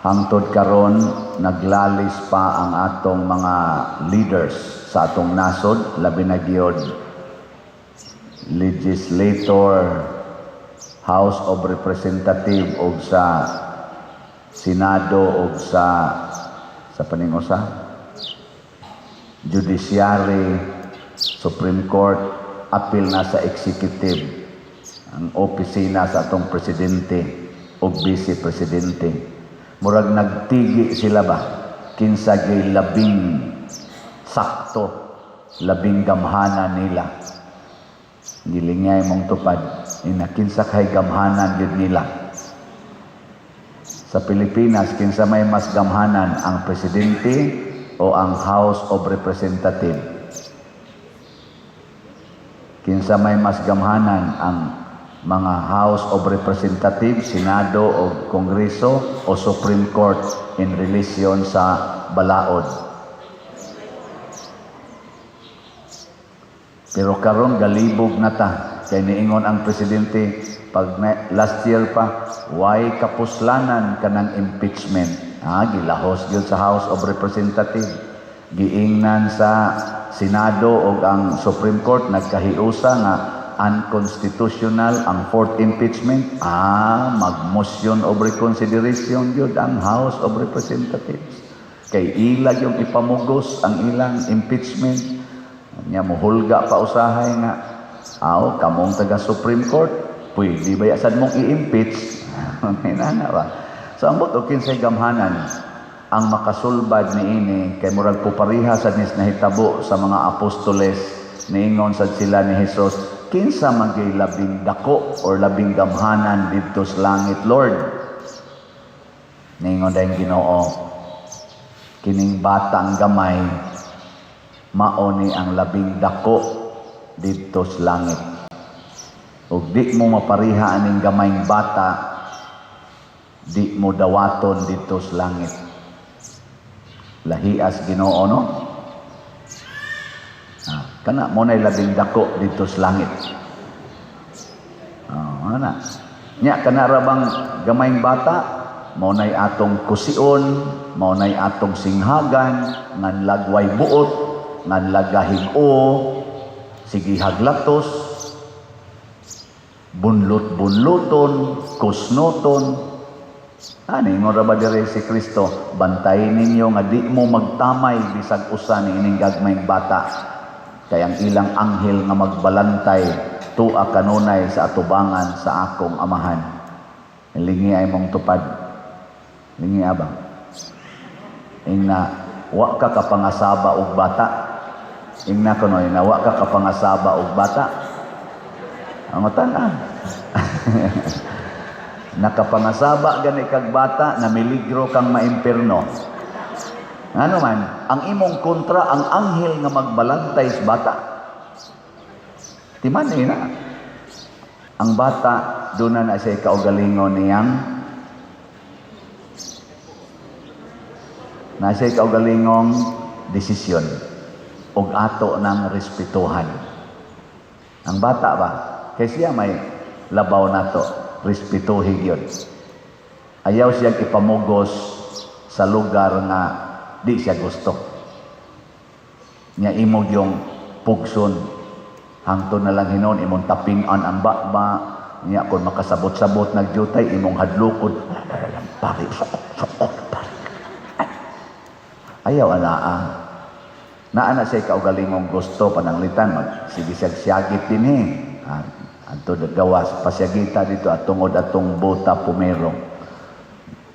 Hangtod karon naglalis pa ang atong mga leaders sa atong nasod, labi na gyud legislator, House of Representative ug sa Senado ug sa paningosa Judiciary, Supreme Court, apil na sa executive, ang opisina sa atong presidente o vice presidente. Murag nagtigi sila ba kinsa gay labing sakto, labing gamhanan nila. Gilingay mong tupad ina kinsa kay gamhanan gyud nila. Sa Pilipinas kinsa may mas gamhanan, ang presidente o ang House of Representative? Kinsa may mas gamhanan, ang mga House of Representatives, Senado o Kongreso o Supreme Court in relation sa balaod? Pero karon galibog na ta, kay niingon ang presidente pag last year pa, why kapuslanan kanang impeachment? Gilahos gyud sa House of Representatives, giingnan sa Senado o ang Supreme Court nagkahiusa nga unconstitutional ang fourth impeachment. Mag-motion of reconsideration yun ang House of Representatives. Kay ila yung ipamugos ang ilang impeachment. Nya muhulga pa usahay nga, kamong taga Supreme Court, pwede ba yasad mong i-impeach? Hinana ba? So ang buto kinsay gamhanan ang makasulbad niini kay murag pupariha sa nahitabo sa mga apostoles, niingon sad sila ni Hesus, kinsa magay labing dako or labing gamhanan didto sa langit, Lord? Ningon dayong Ginoo, kining batang gamay mao ni ang labing dako didto sa langit. Ug di mo mapariha aning gamayng bata, di mo dawaton didto sa langit. Lahias Ginoo, no? Kana mo na'y labing dako dito sa langit. Ana. Nya kana ra bang gamayng bata, mo na'y atong kusion, mo na'y atong singhagan, ngan lagway buot, ngan lagahig-o, sige haglatos, bunlot-bunloton, kusnoton. Ani nga ra ba dire si Kristo, bantayin ninyo nga di mo magtamay bisag usa ni ining gagmayng bata. Kay ang ilang anghel nga magbalantay tua kanunay sa atubangan sa akong amahan. Lingi ay mong tupad. Lingi abang. Ingna wa ka kapangasaba og bata. Ingna kuno ina wa ka kapangasaba og bata. Ang tanan. Nakapangasaba gani kag bata na miligro kang maimperno. Ano man, ang imong kontra ang anghel nga magbalantay sa bata. Timan na. Ang bata, doon na siya kaugalingon niyang na siya kaugalingong desisyon ug ato ng respetuhan. Ang bata ba? Kaya siya may labaw na to. Respetuhin yun. Ayaw siya ipamugos sa lugar nga di siya gusto. Nya imog yung pugson. Hangtod na lang hinon, imong tapingan ang bakba. Nya kung makasabot-sabot nagjutay, imong hadlukod. Pari. Ayaw anaa. Naana siya kaugalingong gusto pananglitan. Sige siyag-siyagit din eh. Anto gawas pasyagita dito at tungod atong bota pumero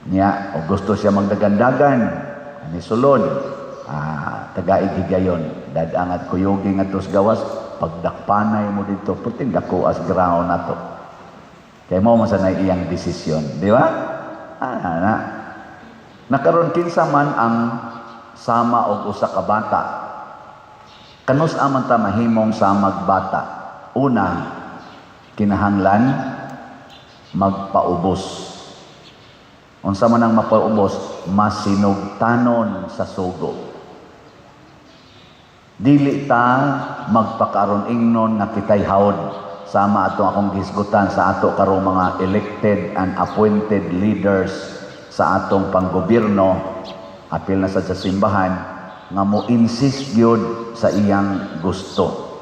niya o gusto siya magdagandagan ni sulod tagaig higayon dadang at kuyugi nga tos gawas pagdakpanay mo dito puting dako as ground nato kay mo masanay iyang desisyon, di ba? Nakaroon kinsa man ang sama og usa ka bata, kanus aman ta mahimong samag bata. Una, kinahanglan magpaubos. Unsa man ang mapaubos, masinugtanon sa sugo. Dili ta magpakaron ingnon nga kitay hawod sama ato akong gisgutan sa ato karong mga elected and appointed leaders sa atong panggobyerno, apil na sa simbahan, nga mo insist gyud sa iyang gusto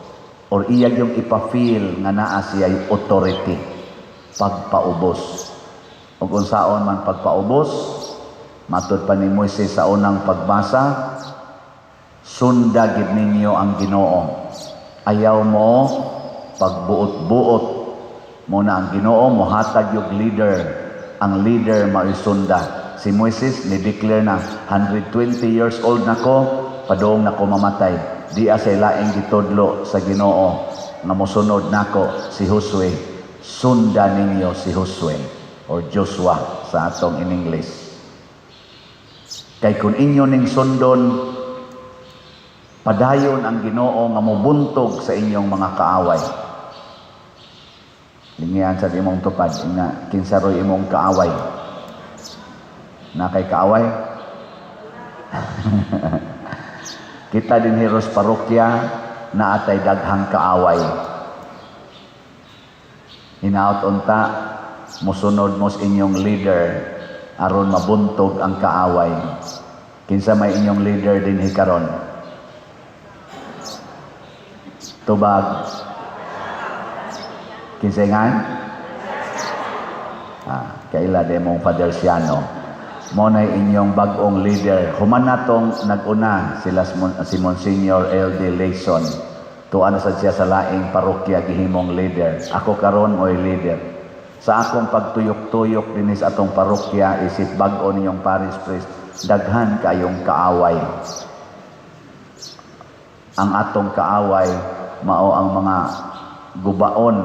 or iya yung ipa-feel nga naa siya'y authority pagpaubos. Ug unsaon man pagpaubos, matud pa ni Moises sa unang pagbasa, sunda gid ninyo ang Ginoo. Ayaw mo pagbuot-buot mo na ang Ginoo mo hatag yung leader. Ang leader maisunda. Si Moises ni-declare na 120 years old nako, padung nako mamatay. Di asay laing gitudlo sa Ginoo nga mosunod nako si Josue. Sunda ninyo si Josue or Joshua sa atong in English. Kay kun inyo ning sundon, padayon ang Ginoo nga mobuntog sa inyong mga kaaway. Lingihan sa imong tupad, ina kinsaroy imong kaaway. Na kay kaaway? Kita din Heros Parokya na atay daghang kaaway. Hinaot unta, musunod mo sa inyong leader aron mabuntog ang kaaway. Kinsa may inyong leader din hikaron? Tubag. Kinsengan? Kaila de mong Father Siano. Mo na inyong bagong leader. Human natong nag-una sila si Monsignor L.D. Layson. Tuan na siya sa laing parokya gihimong leader. Ako karon mo'y leader. Sa akong pagtuyok-tuyok dinis atong parokya, isip bag-o ninyong parish priest, daghan kayong kaaway. Ang atong kaaway, mao ang mga gubaon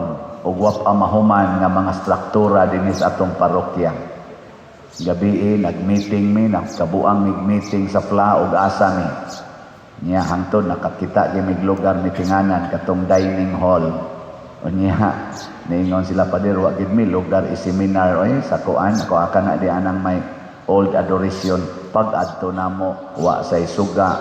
o mahuman nga mga struktura dinis atong parokya. Gabi nag-meeting mi, nagkabuang mig-meeting sa FLA ug asa mi. Niya hangtod nakakita gyud mig lugar mitinganan katong dining hall. Unya niingon sila pader wa gid mi lugar i-seminar oy sa kuan ako akana di anang may old adoration pag-adto namo wa say suga.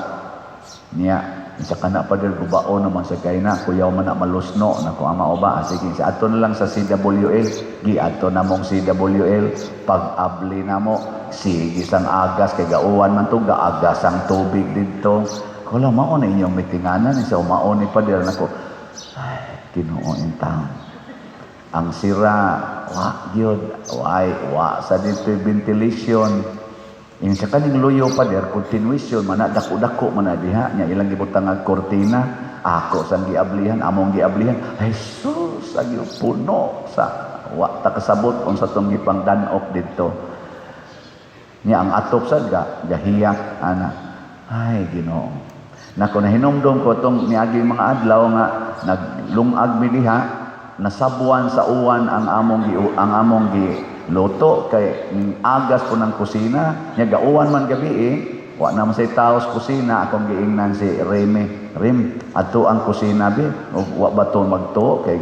Niya sa kana pa din gubao naman sa kayna kuyaw man na malusno na ko ama oba sige sa ato na lang sa CWL gi ato namong CWL pag-abli namo sige sang agas kay gauwan man to gaagas ang tubig didto kula mao na inyong mitinganan sa umaon ni pader nako ay Ginoo in town ang sira wa gyud wa sa dito ventilation. Yung sa kaning luyo pa der, continuation, mana dako-dako mana diha, niya ilang gibutang ang kortina, ako sang giablihan, among giablihan, Jesus, ang puno sa wakta kasabot kung sa itong gipang danok dito. Niya ang atop sad gahiyak, ana, ay Ginoo. Nako na hinumdum ko itong niaging mga adlaw nga, naglungag mi diha, nasabuan sa uwan ang among luto kay agas po ng kusina nya gauwan man gabi wa na man say taos kusina akong giingnan si Rim adto ang kusina bi wa ba to magto kay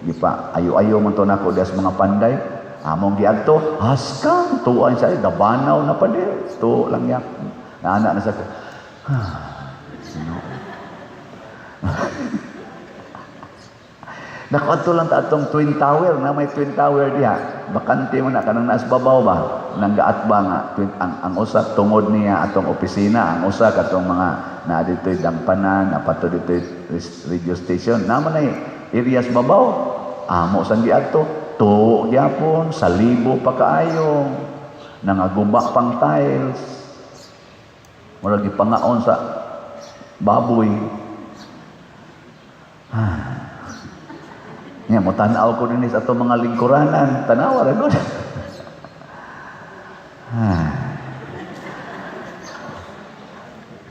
gipa ayo man to nako das mga panday among giadto haskang tuan sa gabanaw na pa di to lang yak ana na sa Nakato lang ta atong Twin Tower na may Twin Tower diha. Bakante man na kanang naas babaw ba nang gaat ba nga ang usa tungod niya atong opisina, ang usa katong mga na ditoy dampanan, apato ditoy radio station. Naman ay areas babaw. Amo sang giadto to gyapon sa libo pa kaayo. Nangagumba pang tiles. Murag gipangaon sa baboy. Nya mo tan-aw ko dinis ato mga lingkuranan, tanawa ra gud.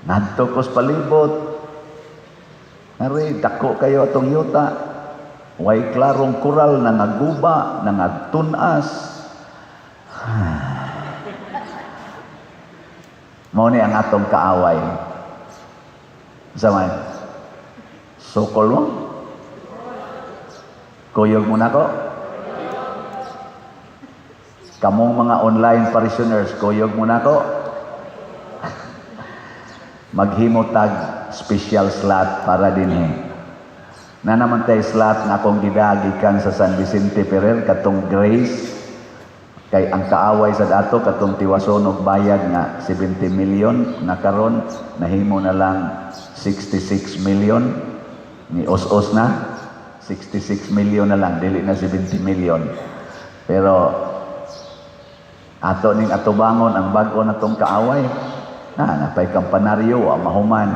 Nadto ko sa palibot. Ari dako kayo atong yuta. Way klarong kural na naguba, na nagtunas. Mao ni ang atong kaaway. Zaman. Sokol mo? Kuyog mo na ko? Kamong mga online parishioners, kuyog mo na ko? Maghimo tag special slot para dinhi. Na naman tay slot na akong gidagikan sa San Vicente Ferrer katong Grace Kay ang kaaway sa dato katong tiwason og bayad nga 70 million nga karon nahimo na lang 66 million ni os-os na 66 million na lang dili na 70 million. Pero ato ning atubangon ang bag-o natong kaaway napay kampanaryo wa mahuman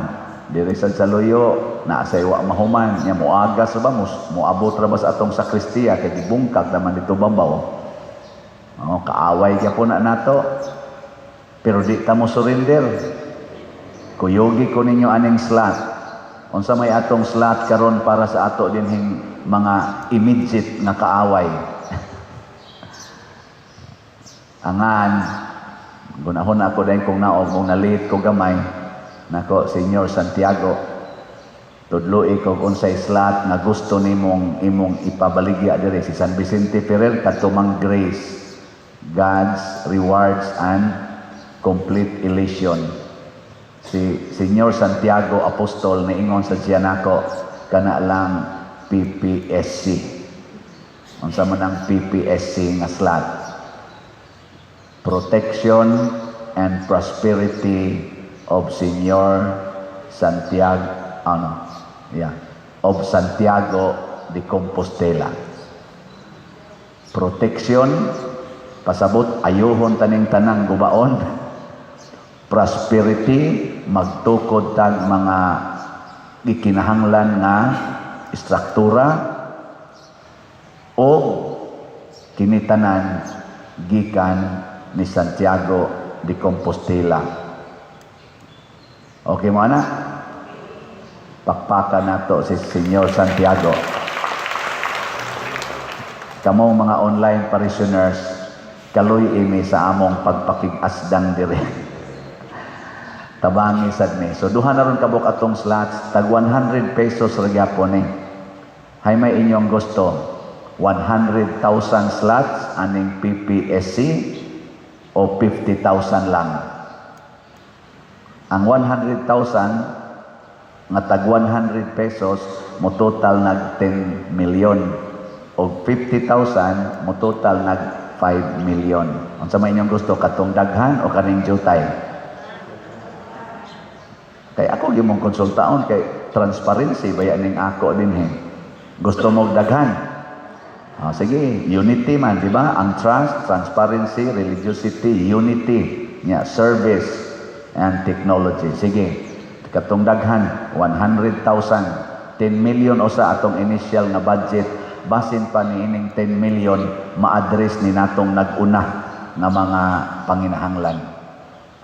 diri sa Saloyo na say wa mahuman nya moagas ba moabot ra ba sa atong sakristiya kay gibungkag naman dito babaw. Kaaway kaya po na nato. Pero di ta mo surrender. Kuyogi ko ninyo aning slot. Unsa may atong slot karon para sa ato dinhing mga immediate nga kaaway. Angan, gunahon ako dahil kung naog, kung nalit ko gamay, nako, Senyor Santiago, tudloi ko unsay slot na gusto imong ipabaligya dire si San Vicente Ferrer katumang grace. God's rewards and complete elation. Si Senyor Santiago Apostol niingon sa Gianaco kana lang PPSC. Unsa man ang PPSC nga slot? Protection and prosperity of Senyor Santiago of Santiago de Compostela. Protection, pasabot ayuhon taning tanang gubaon. Prosperity, magtukod tag mga gikinahanglan nga istruktura o kinitanan gikan ni Santiago de Compostela. Okay mo ana? Pakpakan nato si Senyor Santiago. Kamong mga online parishioners, kaloy imi sa among pagpakig-asdang dire. Tabangi sad ni. So duha na ron kabuk atong slots, tag 100 pesos ra gyapon ni. Hay may inyong gusto 100,000 slots aning PPSC o 50,000 lang. Ang 100,000 nga tag 100 pesos mo total nag 10 million o 50,000 mo total nag 5 million. Unsa may inyong gusto, katong daghan o kaning jutay? Kay ako gimong konsultaon kay transparency baya ning ako dinhi. Gusto mo daghan? Sige, unity man, di ba? Ang trust, transparency, religiosity, unity, service and technology. Sige, katong daghan 100,000, 10 million o sa atong initial na budget. Basin pa ni ining 10 million ma-address ni natong nag-una nga mga panginahanglan.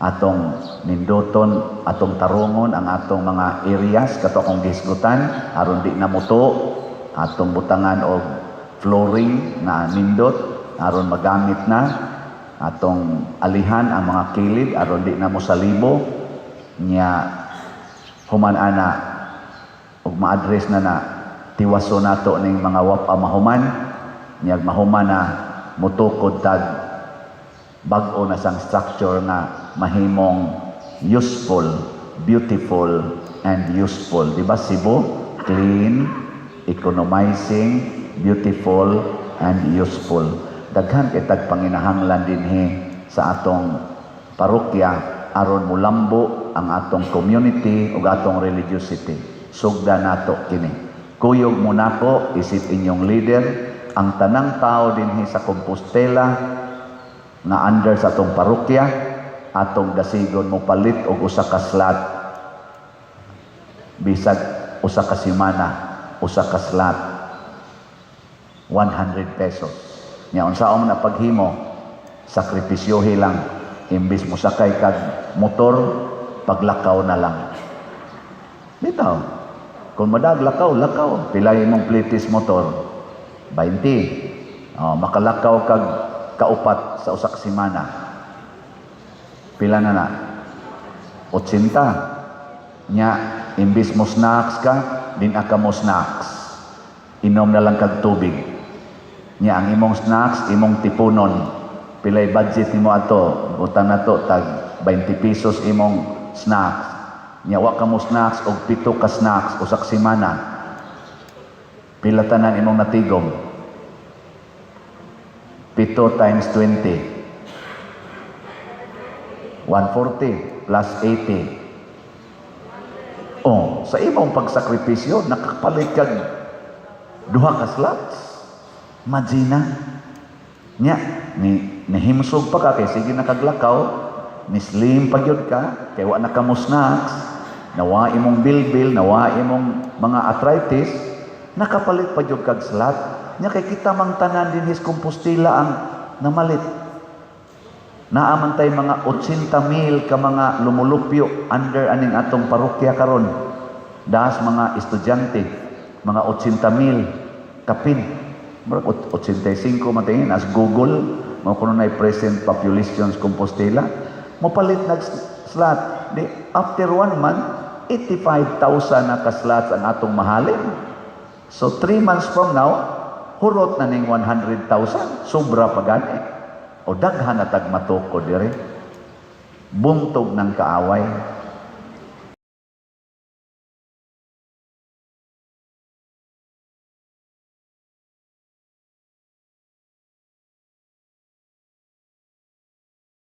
Atong nindoton, atong tarungon ang atong mga areas kato akong gisgutan aron di na muto, atong butangan og flooring na nindot aron magamit na, atong alihan ang mga kilid aron di na mo salibo nya human ana ug ma-address na tiwaso nato ning mga wapa mahuman nyag mahuman na mutukod tag bag-o na sang structure nga mahimong useful, beautiful and useful. Di ba Cebu? Clean, economizing, beautiful and useful. Daghan kay tag panginahanglan dinhi sa atong parokya aron mulambo ang atong community ug atong religiosity. Sugda nato kini. Kuyog mo nako, isip inyong leader, ang tanang tao dinhi sa Compostela na under sa atong parokya, atong dasigon mo palit og usa ka slot. Bisag usa ka semana, usa ka slot. 100 pesos. Nya unsaon na paghimo, sakripisyohi lang. Imbis mo sakay kag motor, paglakaw na lang. Bitaw. Kung madag lakaw, lakaw. Pilay mong plitis motor, 20. Makalakaw kag kaupat sa usak semana. Pila na? 80. Nya, imbis mo snacks ka, din aka mo snacks. Inom na lang kag tubig. Nya, ang imong snacks, imong tipunon. Pilay budget nimo ato, utang na to, tag 20 pesos imong snacks. Nya, wa ka mo snacks og 7 ka snacks usak semana. Pila tanan imong natigom. 7 times 20. 140 plus 80. Oh, sa imong pagsakripisyo, nakapalit kag duha ka slots. Imagine nya, nahimsog pa ka, kay sige nakaglakaw, ni slim pa gyud ka, kay wa na ka mo snacks, nawa imong bilbil, nawa imong mga arthritis, nakapalit pa gyud kag slot. Nya kay kita mang tanan din his Compostela ang namalit. Naaman tay mga 80,000 ka mga lumulupyo under aning atong parokya karon. Das mga estudyante, mga 80,000 kapin. Murag 85 man tingin as Google, mao kuno nay present population sa Compostela. Mopalit nag slot. Di after 1 month, 85,000 na ka slots ang atong mahalin. So 3 months from now, hurot na ning 100,000. Sobra pa gani. O daghan na tagmatok ko dire. Buntog ng kaaway.